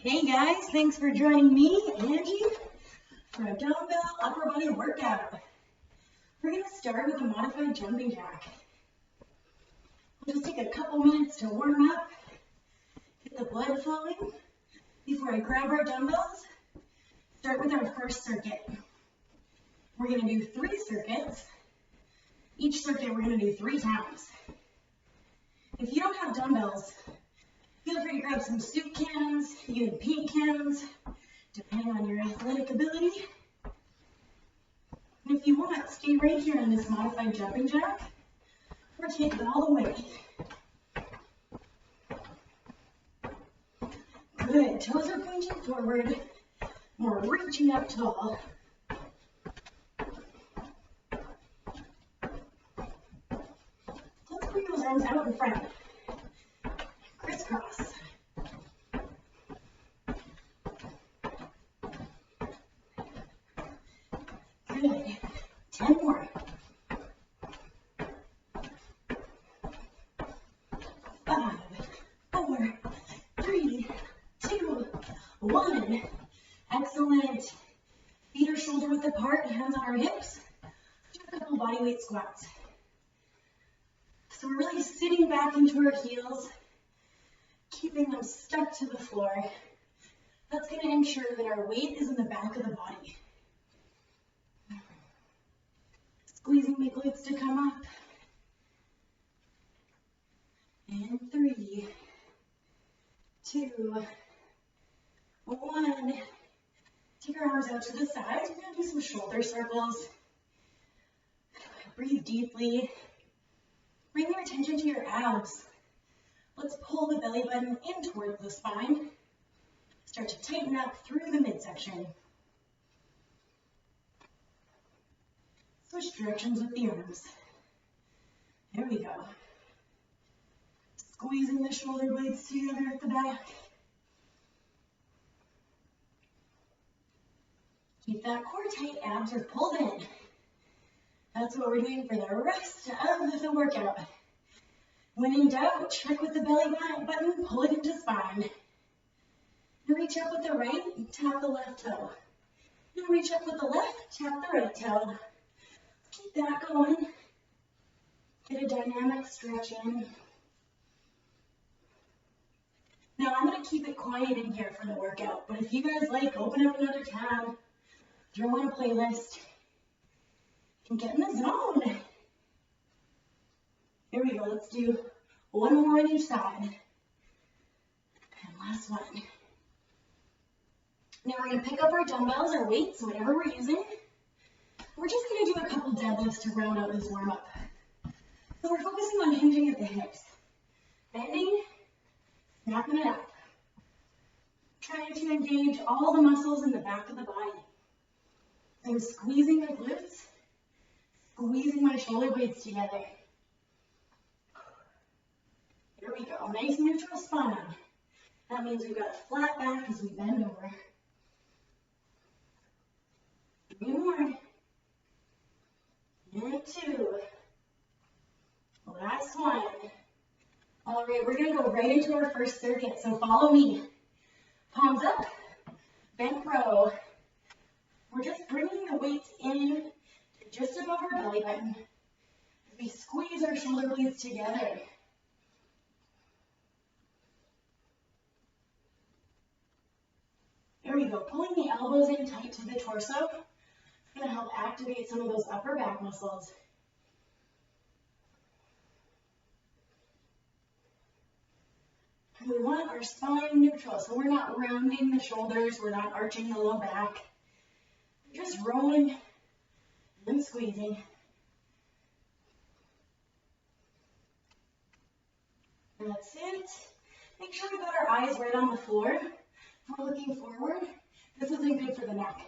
Hey guys, thanks for joining me, Angie, for a dumbbell upper body workout. We're going to start with a modified jumping jack. We'll just take a couple minutes to warm up, get the blood flowing before I grab our dumbbells. Start with our first circuit. We're going to do 3 circuits. Each circuit we're going to do 3 times. If you don't have dumbbells, feel free to grab some soup cans, even paint cans, depending on your athletic ability. And if you want, stay right here in this modified jumping jack, or take it all the way. Good, toes are pointing forward, we're reaching up tall. Let's bring those arms out in front. Crisscross. Good. 10 more. 5, 4, 3, 2, 1. Excellent. Feet are shoulder width apart, hands on our hips. Do a couple body weight squats. So we're really sitting back into our heels, keeping them stuck to the floor. That's going to ensure that our weight is in the back of the body. Squeezing the glutes to come up. And 3, 2, 1. Take our arms out to the sides. We're going to do some shoulder circles. Breathe deeply. Bring your attention to your abs. Let's pull the belly button in towards the spine. Start to tighten up through the midsection. Switch directions with the arms. There we go. Squeezing the shoulder blades together at the back. Keep that core tight, abs are pulled in. That's what we're doing for the rest of the workout. When in doubt, check with the belly button, pull it into spine. And reach up with the right, tap the left toe. And reach up with the left, tap the right toe. Keep that going. Get a dynamic stretch in. Now I'm going to keep it quiet in here for the workout, but if you guys like, open up another tab, throw in a playlist, and get in the zone. Here we go, let's do 1 more on each side. And last one. Now we're going to pick up our dumbbells or weights, whatever we're using. We're just going to do a couple deadlifts to round out this warm-up. So we're focusing on hinging at the hips. Bending, snapping it up. Trying to engage all the muscles in the back of the body. I'm squeezing my glutes, squeezing my shoulder blades together. Here we go, nice neutral spine. That means we've got a flat back as we bend over. 3 more. And 2. Last one. All right, we're going to go right into our first circuit, so follow me. Palms up, bent row. We're just bringing the weights in to just above our belly button as we squeeze our shoulder blades together. There we go, pulling the elbows in tight to the torso. It's going to help activate some of those upper back muscles. And we want our spine neutral, so we're not rounding the shoulders, we're not arching the low back. We're just rolling and squeezing. That's it. Make sure we got our eyes right on the floor. If we're looking forward, this isn't good for the neck.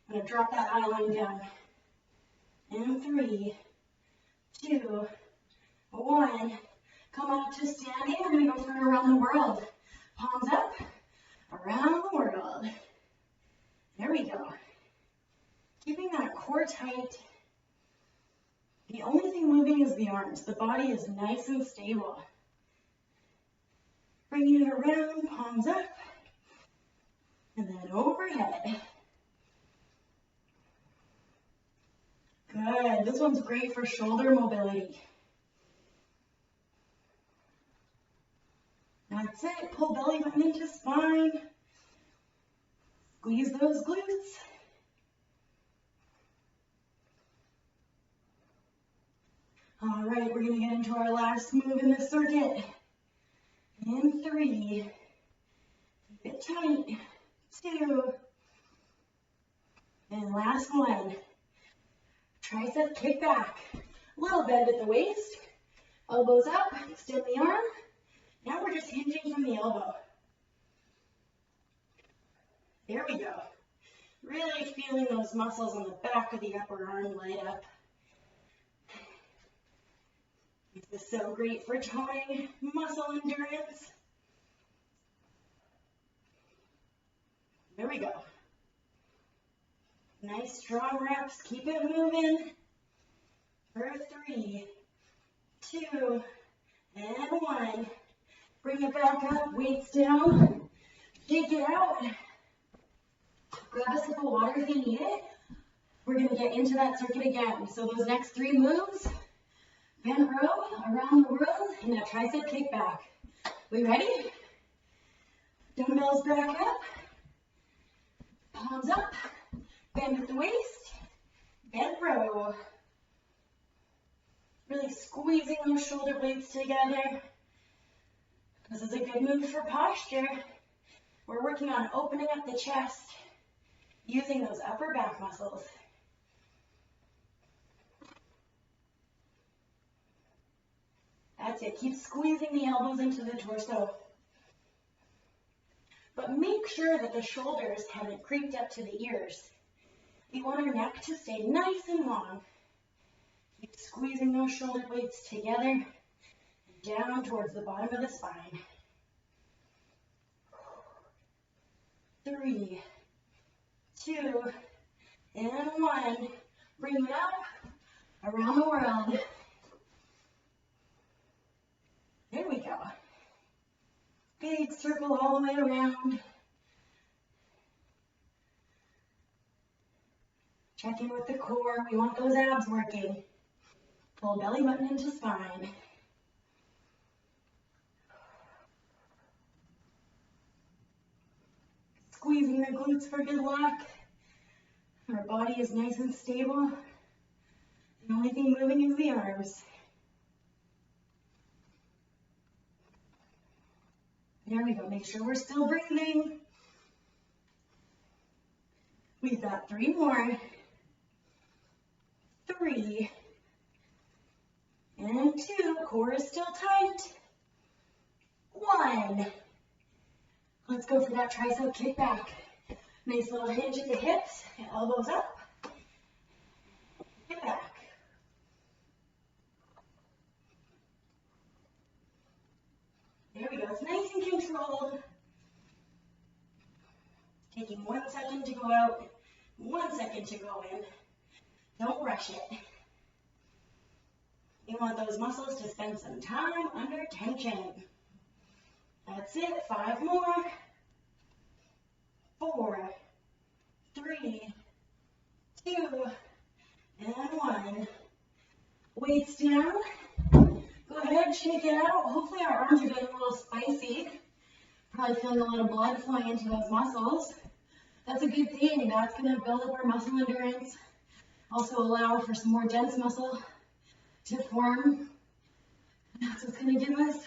I'm going to drop that eye line down. And 3, 2, 1. Come up to standing. We're going to go for around the world. Palms up, around the world. There we go. Keeping that core tight. The only thing moving is the arms. The body is nice and stable. Bringing it around, palms up, and then overhead. Good. This one's great for shoulder mobility. That's it. Pull belly button into spine. Squeeze those glutes. All right, we're going to get into our last move in the circuit. In 3. Keep it tight. 2. And last one. Tricep kick back. Little bend at the waist. Elbows up. Extend the arm. Now we're just hinging from the elbow. There we go. Really feeling those muscles on the back of the upper arm light up. This is so great for toning muscle endurance. There we go. Nice strong reps. Keep it moving. For 3, 2, and 1. Bring it back up. Weights down. Shake it out. Grab a sip of water if you need it. We're going to get into that circuit again. So those next 3 moves, bent row, around the world, and a tricep kick back. We ready? Dumbbells back up. Palms up. Bend at the waist. Bent row. Really squeezing those shoulder blades together. This is a good move for posture. We're working on opening up the chest, using those upper back muscles. That's it. Keep squeezing the elbows into the torso. But make sure that the shoulders haven't creeped up to the ears. We want our neck to stay nice and long. Keep squeezing those shoulder blades together and down towards the bottom of the spine. 3, 2, and 1. Bring it up, around the world. There we go. Big circle all the way around. Check in with the core. We want those abs working. Pull belly button into spine. Squeezing the glutes for good luck. Our body is nice and stable. The only thing moving is the arms. There we go. Make sure we're still breathing. We've got 3 more. 3. And 2. Core is still tight. 1. Let's go for that tricep kick back. Nice little hinge at the hips. Elbows up. Get back. There we go. It's nice and controlled. Taking 1 second to go out, 1 second to go in. Don't rush it. You want those muscles to spend some time under tension. That's it. 5 more. 4, 3, 2, and 1. Weights down. Go ahead, shake it out. Hopefully our arms are getting a little spicy. Probably feeling a little blood flowing into those muscles. That's a good thing. That's going to build up our muscle endurance. Also allow for some more dense muscle to form. That's what's going to give us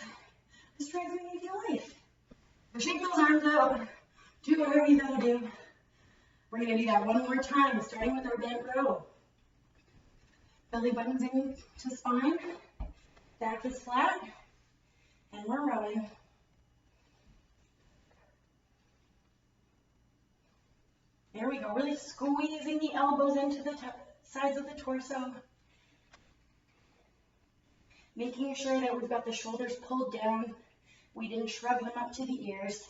the strength we need in life. So shake those arms out. Do whatever you got to do. We're going to do that 1 more time, starting with our bent row. Belly button's into spine. Back is flat. And we're rowing. There we go. Really squeezing the elbows into the sides of the torso. Making sure that we've got the shoulders pulled down. We didn't shrug them up to the ears.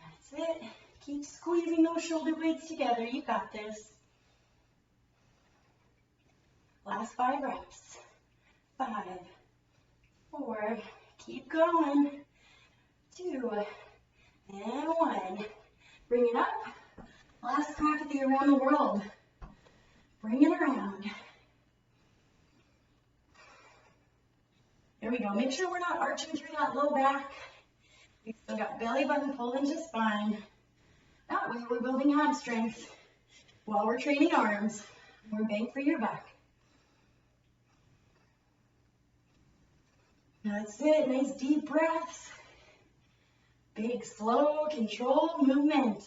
That's it. Keep squeezing those shoulder blades together. You got this. Last 5 reps. 5, 4, keep going, 2, and 1. Bring it up. Last crack at the around the world. Bring it around. There we go. Make sure we're not arching through that low back. We've still got belly button pulled into spine. That way we're building ab strength while we're training arms. More bang for your buck. That's it. Nice deep breaths. Big, slow, controlled movement.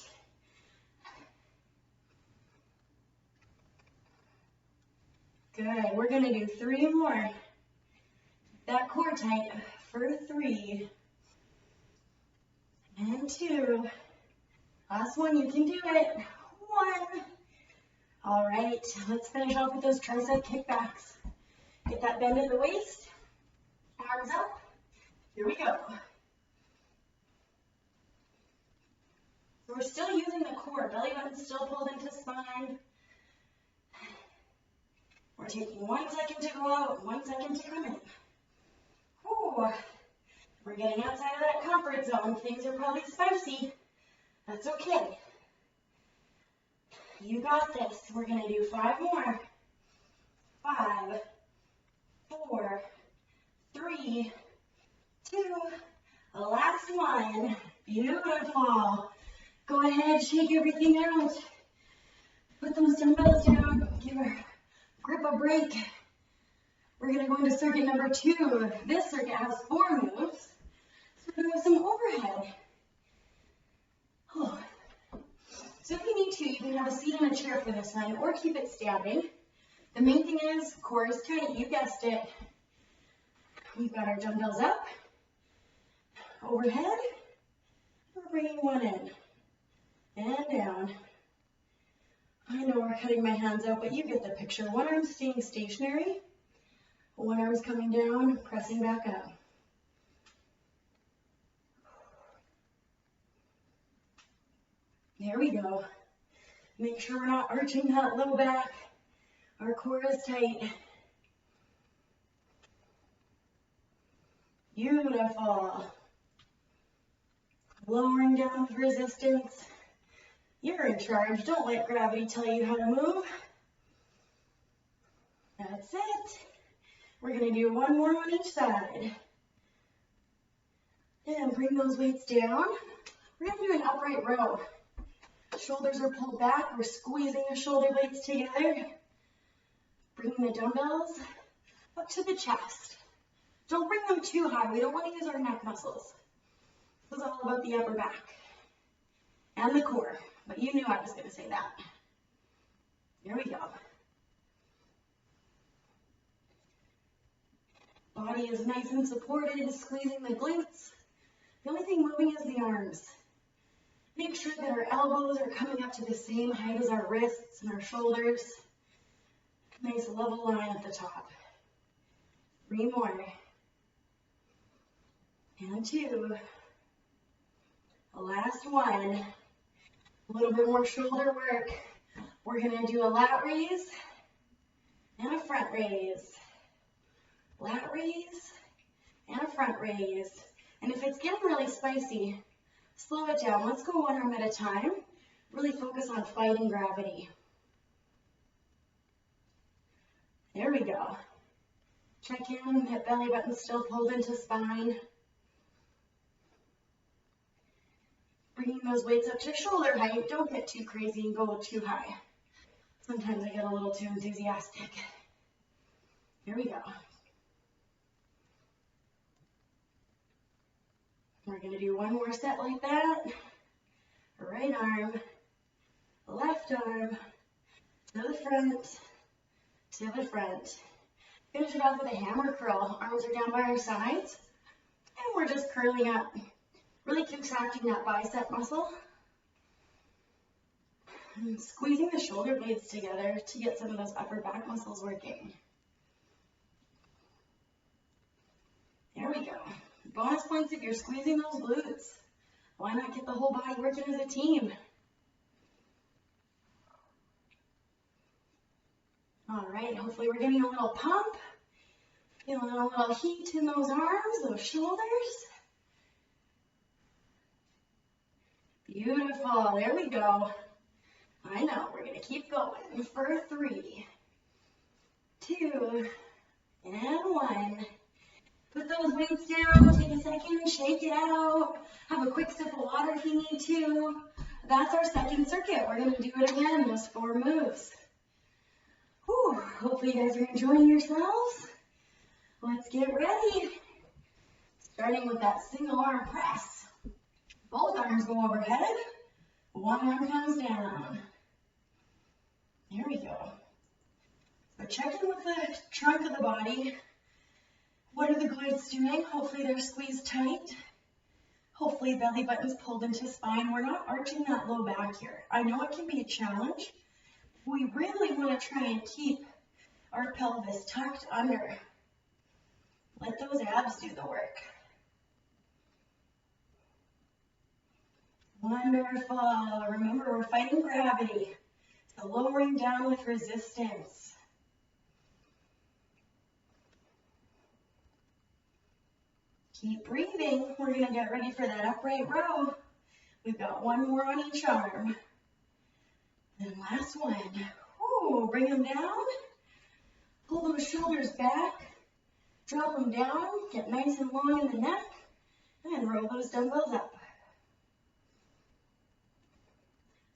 Good. We're going to do 3 more. Keep that core tight for 3. And 2. Last one. You can do it. 1. All right. Let's finish off with those tricep kickbacks. Get that bend at the waist. Arms up. Here we go. So we're still using the core. Belly button still pulled into spine. We're taking 1 second to go out, 1 second to come in. Ooh. We're getting outside of that comfort zone. Things are probably spicy. That's okay. You got this. We're going to do 5 more. 5, 4, 3, 2, last one. Beautiful. Go ahead, shake everything out. Put those dumbbells down. Give our grip a break. We're going to go into circuit number 2. This circuit has 4 moves. So we're going to do some overhead. Oh. So if you need to, you can have a seat and a chair for this one, or keep it standing. The main thing is core is tight. You guessed it. We've got our dumbbells up, overhead. We're bringing 1 in and down. I know we're cutting my hands out, but you get the picture. One arm's staying stationary, one arm's coming down, pressing back up. There we go. Make sure we're not arching that low back. Our core is tight. Beautiful. Lowering down with resistance. You're in charge. Don't let gravity tell you how to move. That's it. We're going to do 1 more on each side. And bring those weights down. We're going to do an upright row. Shoulders are pulled back. We're squeezing the shoulder blades together. Bringing the dumbbells up to the chest. Don't bring them too high. We don't want to use our neck muscles. This is all about the upper back and the core. But you knew I was going to say that. Here we go. Body is nice and supported, squeezing the glutes. The only thing moving is the arms. Make sure that our elbows are coming up to the same height as our wrists and our shoulders. Nice level line at the top. 3 more. And 2. The last one. A little bit more shoulder work. We're going to do a lat raise and a front raise. Lat raise and a front raise. And if it's getting really spicy, slow it down. Let's go 1 arm at a time. Really focus on fighting gravity. There we go. Check in, hip belly button still pulled into spine. Bringing those weights up to shoulder height. Don't get too crazy and go too high. Sometimes I get a little too enthusiastic. Here we go. We're going to do 1 more set like that. Right arm, left arm, to the front, to the front. Finish it off with a hammer curl. Arms are down by our sides. And we're just curling up. Really contracting that bicep muscle. And squeezing the shoulder blades together to get some of those upper back muscles working. There we go. Bonus points if you're squeezing those glutes. Why not get the whole body working as a team? All right, hopefully we're getting a little pump. Feeling a little heat in those arms, those shoulders. Beautiful. There we go. I know. We're going to keep going for 3, 2, and 1. Put those weights down. Take a second. Shake it out. Have a quick sip of water if you need to. That's our second circuit. We're going to do it again, those 4 moves. Whew. Hopefully you guys are enjoying yourselves. Let's get ready. Starting with that single arm press. Both arms go overhead. One arm comes down. There we go. So check in with the trunk of the body. What are the glutes doing? Hopefully they're squeezed tight. Hopefully belly button's pulled into spine. We're not arching that low back here. I know it can be a challenge. We really want to try and keep our pelvis tucked under. Let those abs do the work. Wonderful. Remember, we're fighting gravity. So lowering down with resistance. Keep breathing. We're going to get ready for that upright row. We've got 1 more on each arm. And last one. Ooh, bring them down. Pull those shoulders back. Drop them down. Get nice and long in the neck. And roll those dumbbells up.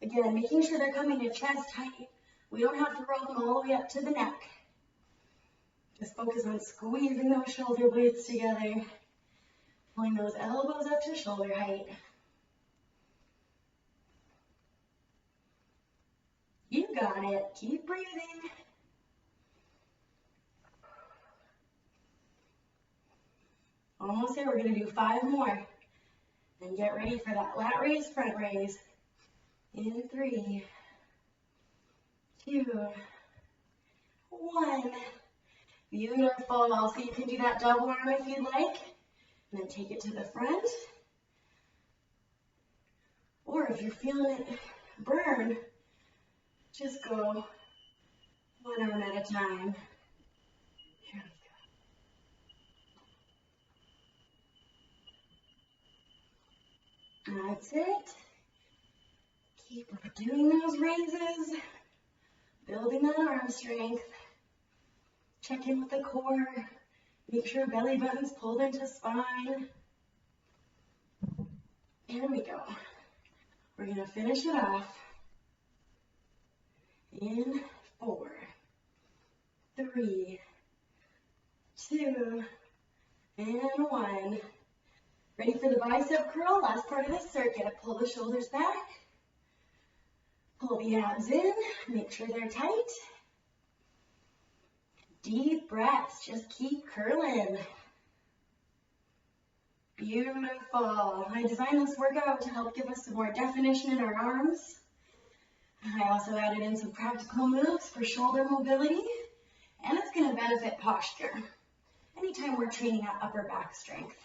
Again, making sure they're coming to chest height. We don't have to roll them all the way up to the neck. Just focus on squeezing those shoulder blades together. Pulling those elbows up to shoulder height. You got it. Keep breathing. Almost there. We're going to do 5 more. And get ready for that lat raise, front raise. In 3, 2, 1. Beautiful. So you can do that double arm if you'd like. And then take it to the front. Or if you're feeling it burn, just go 1 arm at a time. Here we go. That's it. Keep doing those raises. Building that arm strength. Check in with the core. Make sure belly button's pulled into spine. There we go. We're going to finish it off in 4, 3, 2, and 1. Ready for the bicep curl? Last part of this circuit. Pull the shoulders back. Pull the abs in. Make sure they're tight. Deep breaths. Just keep curling. Beautiful. I designed this workout to help give us some more definition in our arms. I also added in some practical moves for shoulder mobility, and it's going to benefit posture. Anytime we're training our upper back strength,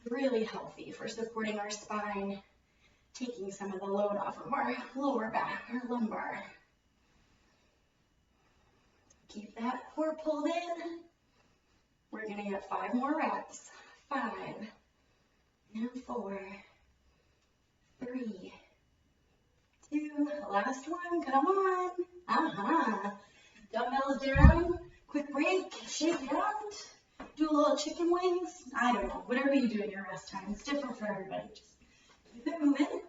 it's really healthy for supporting our spine, taking some of the load off of our lower back, our lumbar. Keep that core pulled in. We're going to get 5 more reps. 5, and 4, 3, 2, last one, come on. Dumbbells down, quick break, shake it out, do a little chicken wings. I don't know, whatever you do in your rest time. It's different for everybody. Just keep it moving.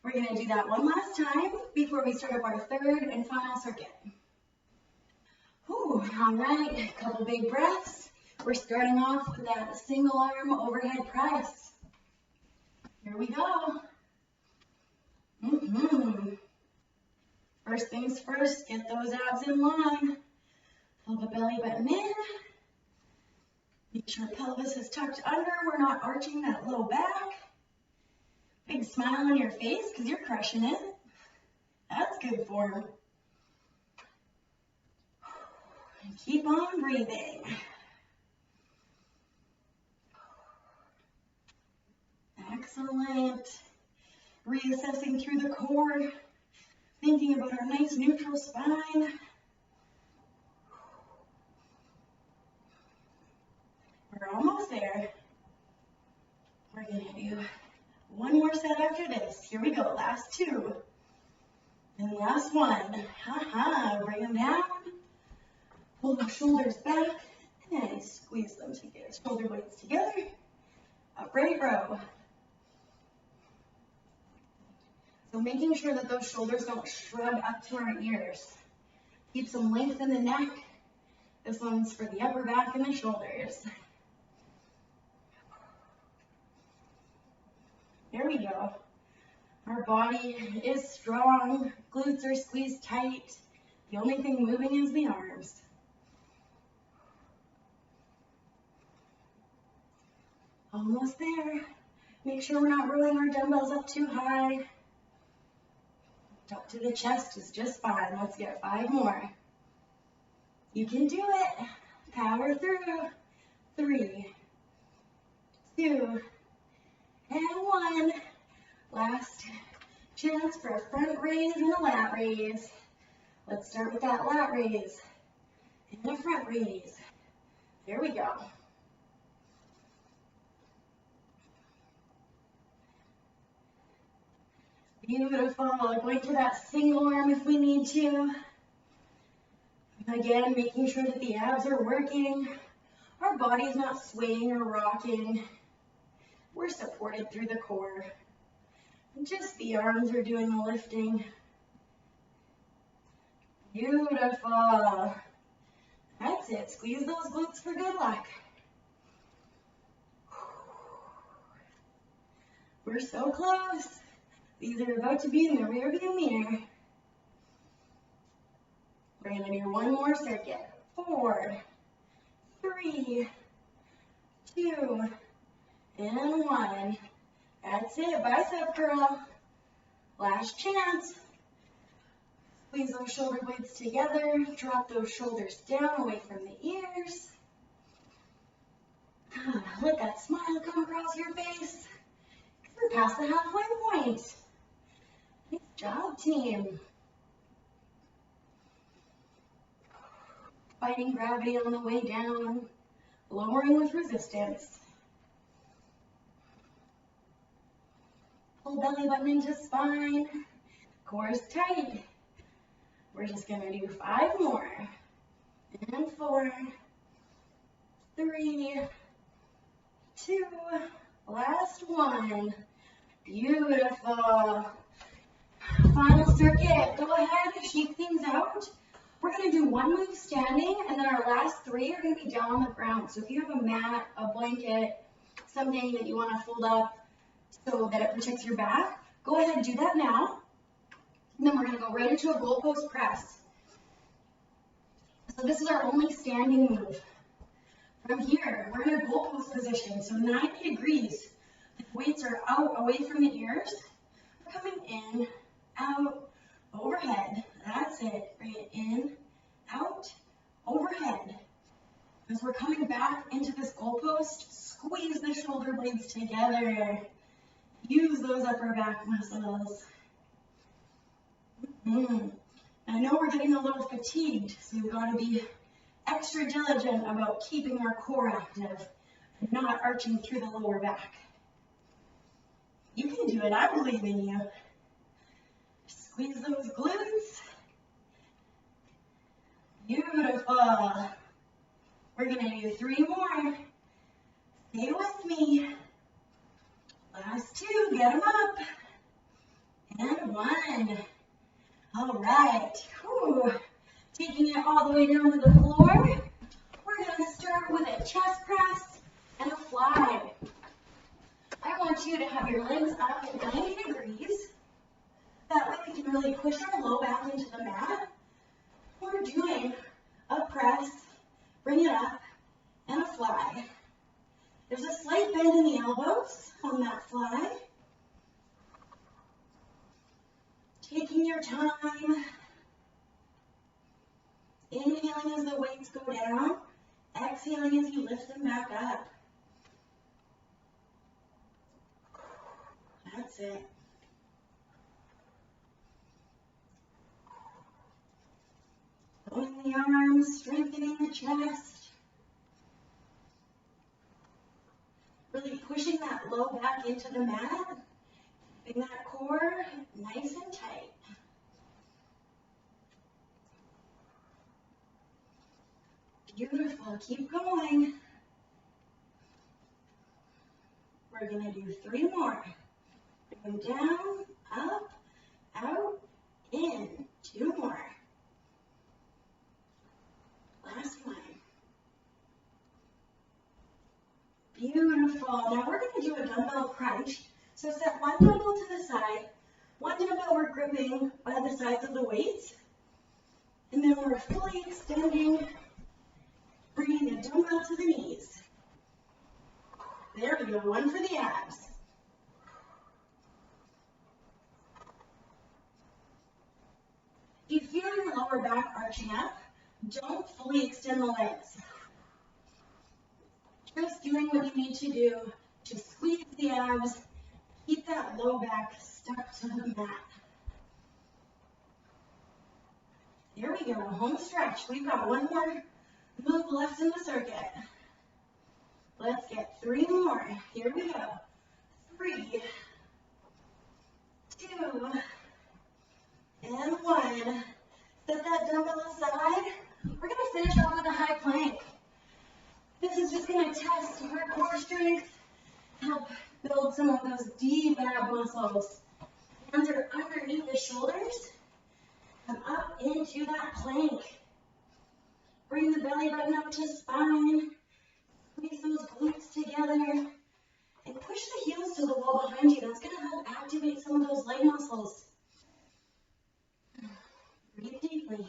We're going to do that one last time before we start up our 3rd and final circuit. Whew, all right, a couple big breaths. We're starting off with that single arm overhead press. Here we go. First things first, get those abs in line. Pull the belly button in. Make sure pelvis is tucked under. We're not arching that low back. Big smile on your face because you're crushing it. That's good form. And keep on breathing. Excellent. Reassessing through the core, thinking about our nice neutral spine. there. We're gonna do one more set after this. Here we go, last two. And last one. Bring them down. Pull the shoulders back and squeeze them together. Shoulder blades together. Upright row. So making sure that those shoulders don't shrug up to our ears. Keep some length in the neck. This one's for the upper back and the shoulders. There we go. Our body is strong. Glutes are squeezed tight. The only thing moving is the arms. Almost there. Make sure we're not rolling our dumbbells up too high. Up to the chest is just fine. Let's get 5 more. You can do it. Power through. 3, 2, and 1. Last chance for a front raise and a lat raise. Let's start with that lat raise and a front raise. There we go. Beautiful. Going to that single arm if we need to. Again, making sure that the abs are working. Our body's not swaying or rocking. We're supported through the core. Just the arms are doing the lifting. Beautiful. That's it. Squeeze those glutes for good luck. We're so close. These are about to be in the rearview mirror. We're going to do one more circuit. 4, 3, 2, and 1. That's it. Bicep curl. Last chance. Squeeze those shoulder blades together. Drop those shoulders down away from the ears. Let that smile come across your face. We're past the halfway point. Nice job, team. Fighting gravity on the way down. Lowering with resistance. Pull belly button into spine. Core is tight. We're just going to do 5 more. And 4, 3, 2, last one. Beautiful. Final circuit. Go ahead, shake things out. We're going to do one move standing, and then our last 3 are going to be down on the ground. So if you have a mat, a blanket, something that you want to fold up so that it protects your back, go ahead and do that now. And then we're going to go right into a goalpost press. So this is our only standing move. From here, we're in a goalpost position, so 90 degrees. The weights are out, away from the ears. We're coming in, out, overhead. That's it. Bring it in, out, overhead. As we're coming back into this goalpost, squeeze the shoulder blades together. Use those upper back muscles. I know we're getting a little fatigued, so we've got to be extra diligent about keeping our core active and not arching through the lower back. You can do it. I believe in you. Squeeze those glutes. Beautiful. We're going to do 3 more. Stay with me. Last 2. Get them up. And 1. All right. Whew. Taking it all the way down to the floor. We're going to start with a chest press and a fly. I want you to have your legs up at 90 degrees. That way we can really push our low back into the mat. We're doing a press, bring it up, and a fly. There's a slight bend in the elbows on that fly. Taking your time. Inhaling as the weights go down. Exhaling as you lift them back up. That's it. Pulling the arms, strengthening the chest. keep pushing that low back into the mat, keeping that core nice and tight. Beautiful, keep going. We're gonna do 3 more. Bring them down, up, out, in. 2 more. Last one. Beautiful. Now we're going to do a dumbbell crunch. So set one dumbbell to the side. One dumbbell we're gripping by the sides of the weights. And then we're fully extending, bringing the dumbbell to the knees. There we go. One for the abs. If you feel your lower back arching up, don't fully extend the legs. Just doing what you need to do to squeeze the abs, keep that low back stuck to the mat. There we go, home stretch. We've got 1 more move left in the circuit. Let's get 3 more. Here we go. 3, 2, and 1. Set that dumbbell aside. We're going to finish off with a high plank. This is just going to test our core strength, help build some of those deep ab muscles. Hands are underneath the shoulders. Come up into that plank. Bring the belly button up to spine. Squeeze those glutes together. And push the heels to the wall behind you. That's going to help activate some of those leg muscles. Breathe deeply.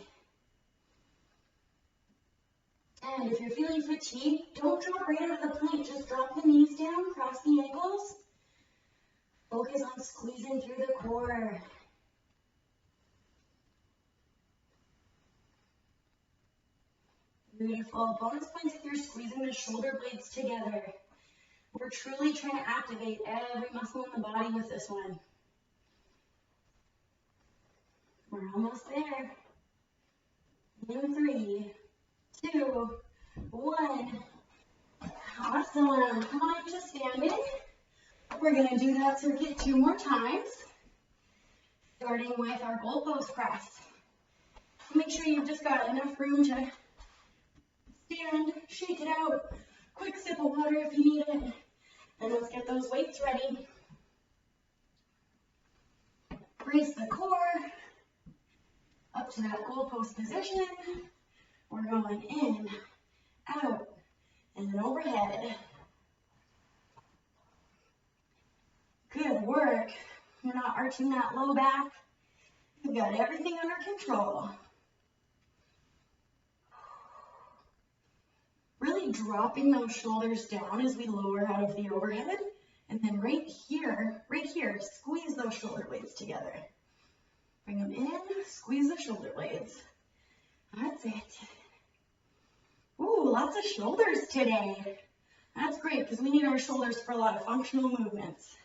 And if you're feeling fatigued, don't drop right out of the plank. Just drop the knees down, cross the ankles. Focus on squeezing through the core. Beautiful. Bonus points if you're squeezing the shoulder blades together. We're truly trying to activate every muscle in the body with this one. We're almost there. In 3, 2, 1. Awesome. Come on to standing. We're going to do that circuit 2 more times, starting with our goalpost press. Make sure you've just got enough room to stand, shake it out, quick sip of water if you need it, and let's get those weights ready. Brace the core up to that goalpost position. We're going in, out, and overhead. Good work. You're not arching that low back. You've got everything under control. Really dropping those shoulders down as we lower out of the overhead. And then right here, squeeze those shoulder blades together. Bring them in, squeeze the shoulder blades. That's it. Ooh, lots of shoulders today. That's great because we need our shoulders for a lot of functional movements.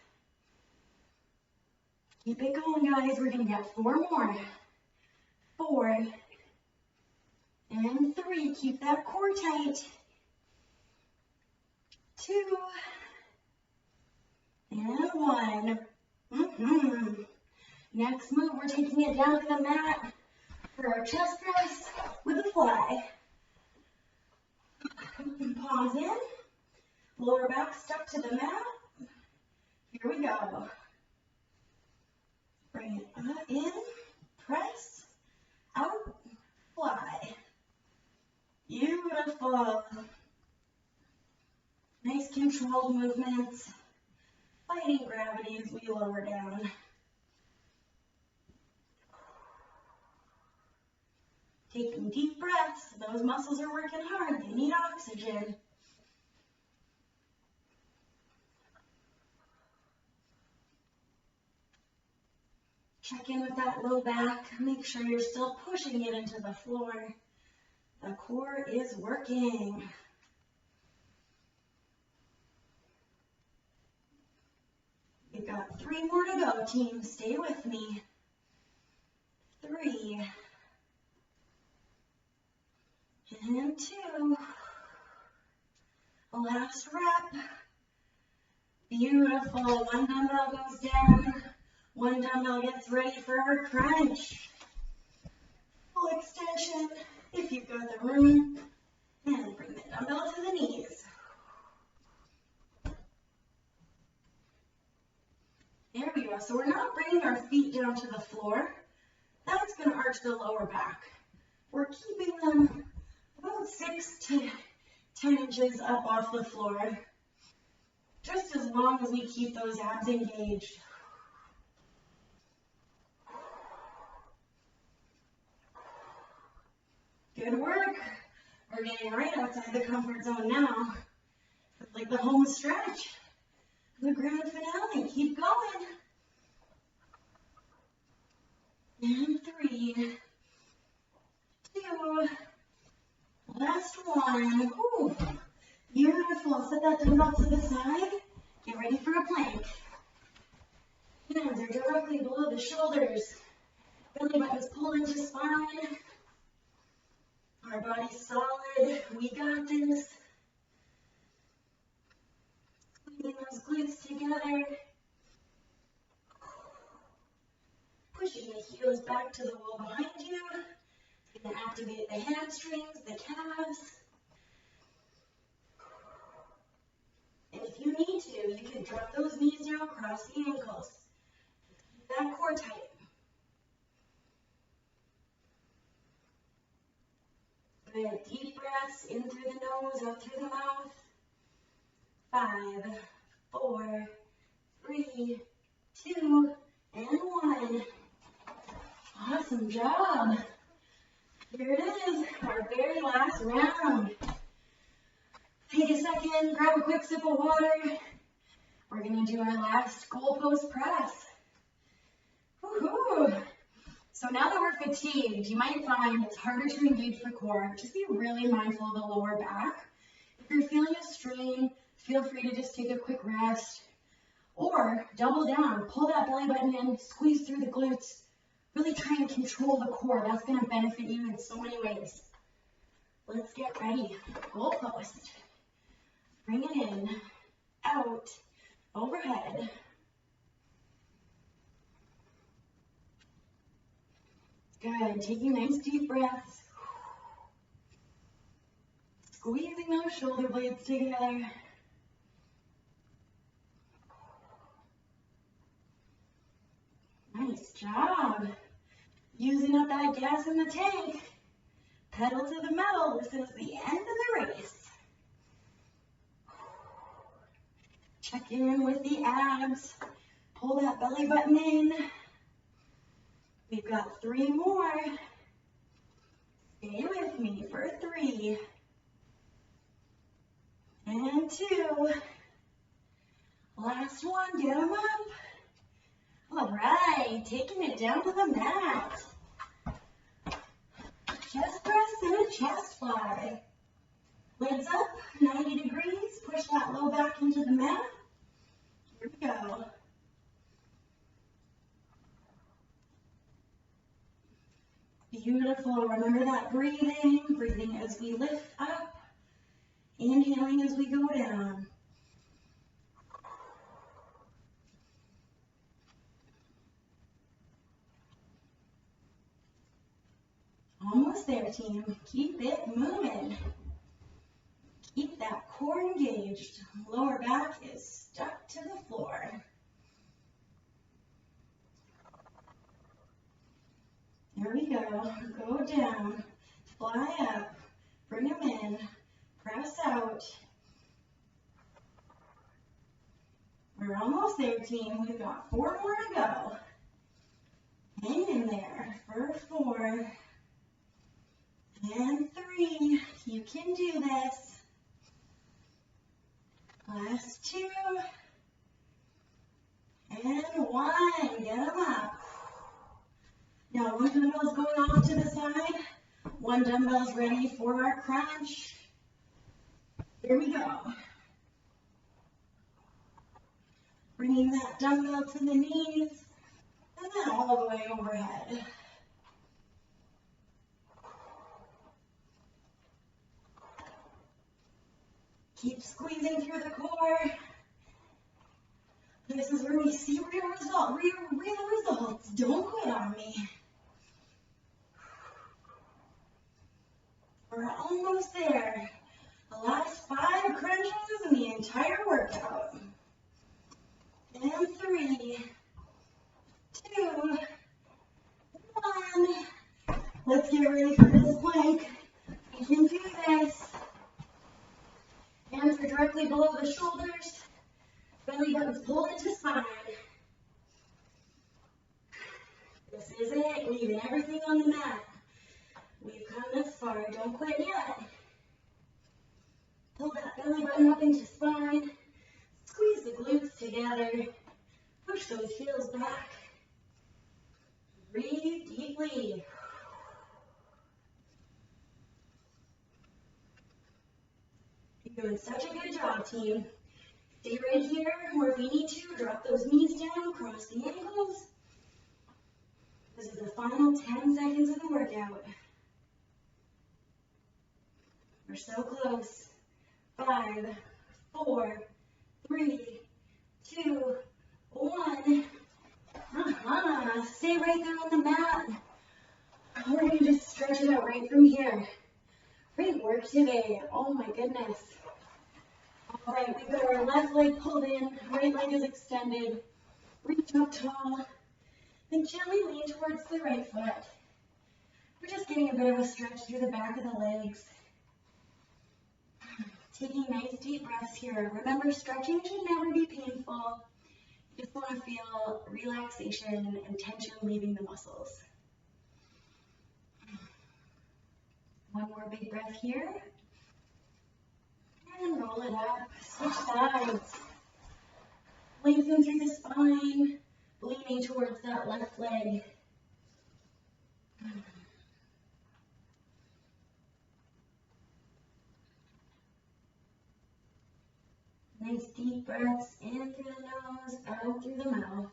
Keep it going, guys. We're going to get 4 more. 4 and 3. Keep that core tight. 2 and 1. Next move, we're taking it down to the mat for our chest press with a fly. Palms in, lower back stuck to the mat. Here we go. Bring it up, in, press, out, fly. Beautiful. Nice controlled movements. Fighting gravity as we lower down. Taking deep breaths. Those muscles are working hard. They need oxygen. Check in with that low back. Make sure you're still pushing it into the floor. The core is working. We've got 3 more to go, team. Stay with me. 3 and 2. Last rep. Beautiful. One dumbbell goes down. One dumbbell gets ready for our crunch. Full extension if you've got the room. And bring the dumbbell to the knees. There we go. So we're not bringing our feet down to the floor. That's going to arch the lower back. We're keeping them about 6 to 10 inches up off the floor, just as long as we keep those abs engaged. Good work. We're getting right outside the comfort zone now. It's like the home stretch, the grand finale. Keep going. And 3, 2, last one. Ooh, beautiful. Set that dumbbell to the side. Get ready for a plank. Hands are directly below the shoulders. Belly button's pulled into spine. Our body's solid. We got this. Squeezing those glutes together. Pushing the heels back to the wall behind you. It's going to activate the hamstrings, the calves. And if you need to, you can drop those knees down, cross the ankles. Keep that core tight. Good. Deep breaths in through the nose, out through the mouth. 5, 4, 3, 2, and 1. Awesome job. Here it is, our very last round. Take a second, grab a quick sip of water. We're going to do our last goalpost press. Woohoo! So now that we're fatigued, you might find it's harder to engage the core. Just be really mindful of the lower back. If you're feeling a strain, feel free to just take a quick rest. Or double down, pull that belly button in, squeeze through the glutes. Really try and control the core. That's going to benefit you in so many ways. Let's get ready. Goalpost. Bring it in, out, overhead. Good. Taking nice deep breaths. Squeezing those shoulder blades together. Nice job. Using up that gas in the tank. Pedal to the metal. This is the end of the race. Check in with the abs. Pull that belly button in. We've got 3 more. Stay with me for 3. And 2. Last one, get them up. All right, taking it down to the mat. Chest press and a chest fly. Legs up, 90 degrees. Push that low back into the mat. Here we go. Beautiful. Remember that breathing. Breathing as we lift up. Inhaling as we go down. Almost there, team. Keep it moving. Keep that core engaged. Lower back is stuck to the floor. There we go. Go down. Fly up. Bring them in. Press out. We're almost there, team. We've got 4 more to go. Hang in there for 4. And 3. You can do this. Last 2. And 1. Get them up. Now, one dumbbell's going off to the side. One dumbbell's ready for our crunch. Here we go. Bringing that dumbbell to the knees. And then all the way overhead. Keep squeezing through the core. This is where we see real results. Don't quit on me. We're almost there. The last 5 crunches in the entire workout. And 3, 2, 1. Let's get ready for this plank. We can do this. Hands are directly below the shoulders. Belly button's pulled into spine. This is it. Leaving everything on the mat. We've come this far. Don't quit yet. Pull that belly button up into spine. Squeeze the glutes together. Push those heels back. Breathe deeply. You're doing such a good job, team. Stay right here, or if you need to, drop those knees down, cross the ankles. This is the final 10 seconds of the workout. We're so close. 5, 4, 3, 2, 1. Stay right there on the mat. We're going to just stretch it out right from here. Great work today. Oh my goodness. All right, we've got our left leg pulled in, right leg is extended. Reach up tall, then gently lean towards the right foot. We're just getting a bit of a stretch through the back of the legs. Taking nice deep breaths here. Remember, stretching should never be painful. You just want to feel relaxation and tension leaving the muscles. One more big breath here. And roll it up. Switch sides. Lengthen through the spine, leaning towards that left leg. Nice deep breaths in through the nose, out through the mouth.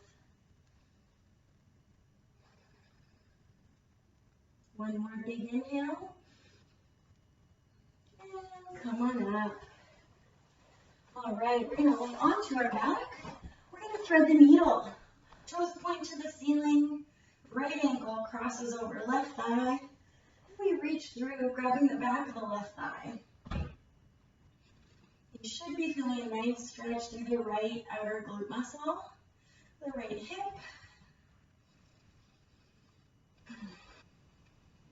One more big inhale. And come on up. All right, we're going to lay onto our back. We're going to thread the needle. Toes point to the ceiling. Right ankle crosses over left thigh. We reach through, grabbing the back of the left thigh. You should be feeling a nice stretch through the right outer glute muscle, the right hip.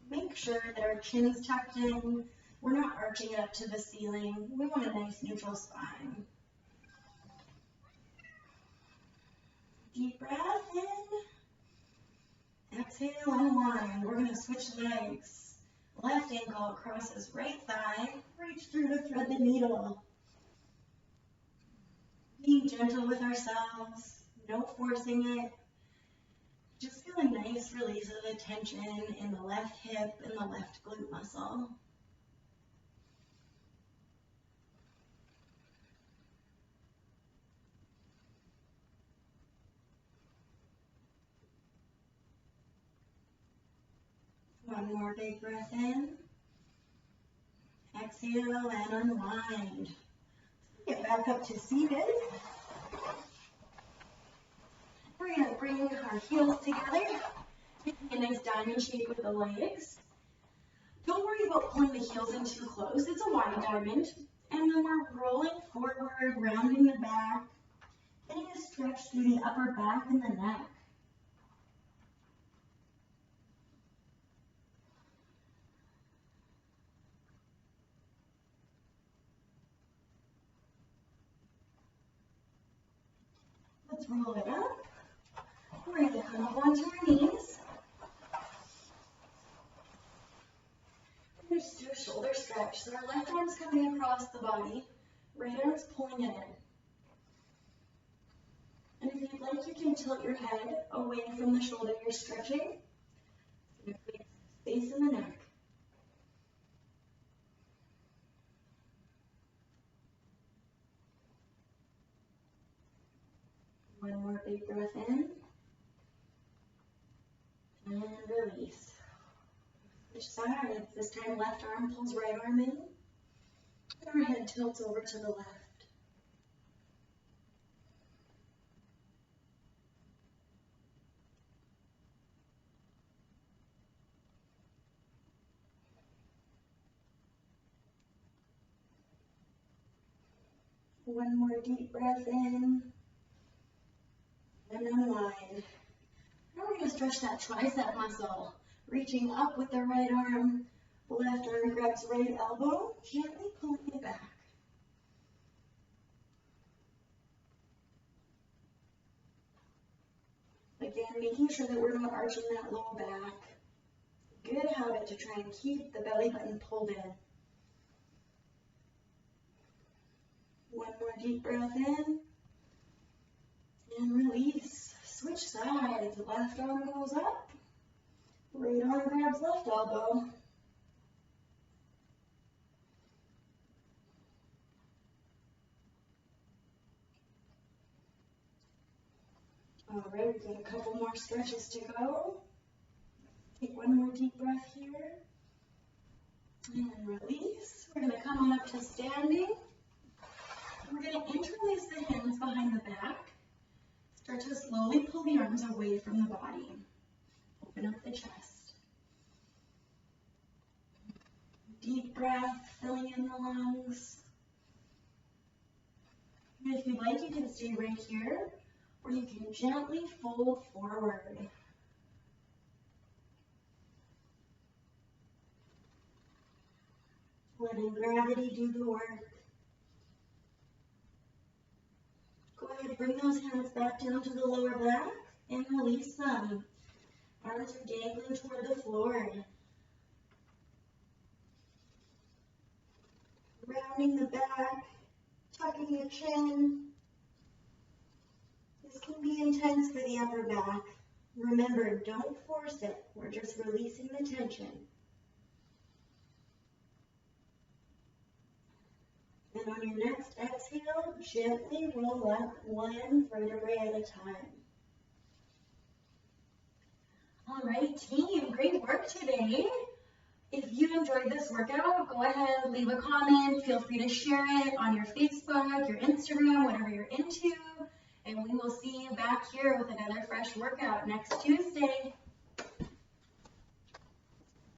Make sure that our chin's tucked in. We're not arching it up to the ceiling. We want a nice neutral spine. Deep breath in. Exhale, unwind. We're going to switch legs. Left ankle crosses right thigh. Reach through to thread the needle. Being gentle with ourselves. No forcing it. Just feel a nice release of the tension in the left hip and the left glute muscle. One more big breath in. Exhale and unwind. Get back up to seated. We're going to bring our heels together, making a nice diamond shape with the legs. Don't worry about pulling the heels in too close. It's a wide diamond. And then we're rolling forward, rounding the back, getting a stretch through the upper back and the neck. Let's roll it up. We're going to come up onto our knees. Just do a shoulder stretch. So our left arm's coming across the body, right arm's pulling it in. And if you'd like, you can tilt your head away from the shoulder you're stretching. It's going to create space in the neck. One more big breath in. And release. Switch sides. This time left arm pulls right arm in. And our head tilts over to the left. One more deep breath in and unwind. Now we're going to stretch that tricep muscle, reaching up with the right arm. Left arm grabs right elbow, gently pulling it back. Again, making sure that we're not arching that low back. Good habit to try and keep the belly button pulled in. One more deep breath in and release. Switch sides. Left arm goes up, right arm grabs left elbow. All right, we've got a couple more stretches to go. Take one more deep breath here. And release. We're going to come on up to standing. We're going to interlace the hands behind the back. Start to slowly pull the arms away from the body. Open up the chest. Deep breath, filling in the lungs. And if you'd like, you can stay right here, or you can gently fold forward. Letting gravity do the work. Go ahead, bring those hands back down to the lower back and release them. Arms are dangling toward the floor. Rounding the back, tucking your chin. This can be intense for the upper back. Remember, don't force it. We're just releasing the tension. And on your next exhale, gently roll up one vertebrae at a time. All right, team, great work today. If you enjoyed this workout, go ahead, leave a comment. Feel free to share it on your Facebook, your Instagram, whatever you're into. And we will see you back here with another fresh workout next Tuesday.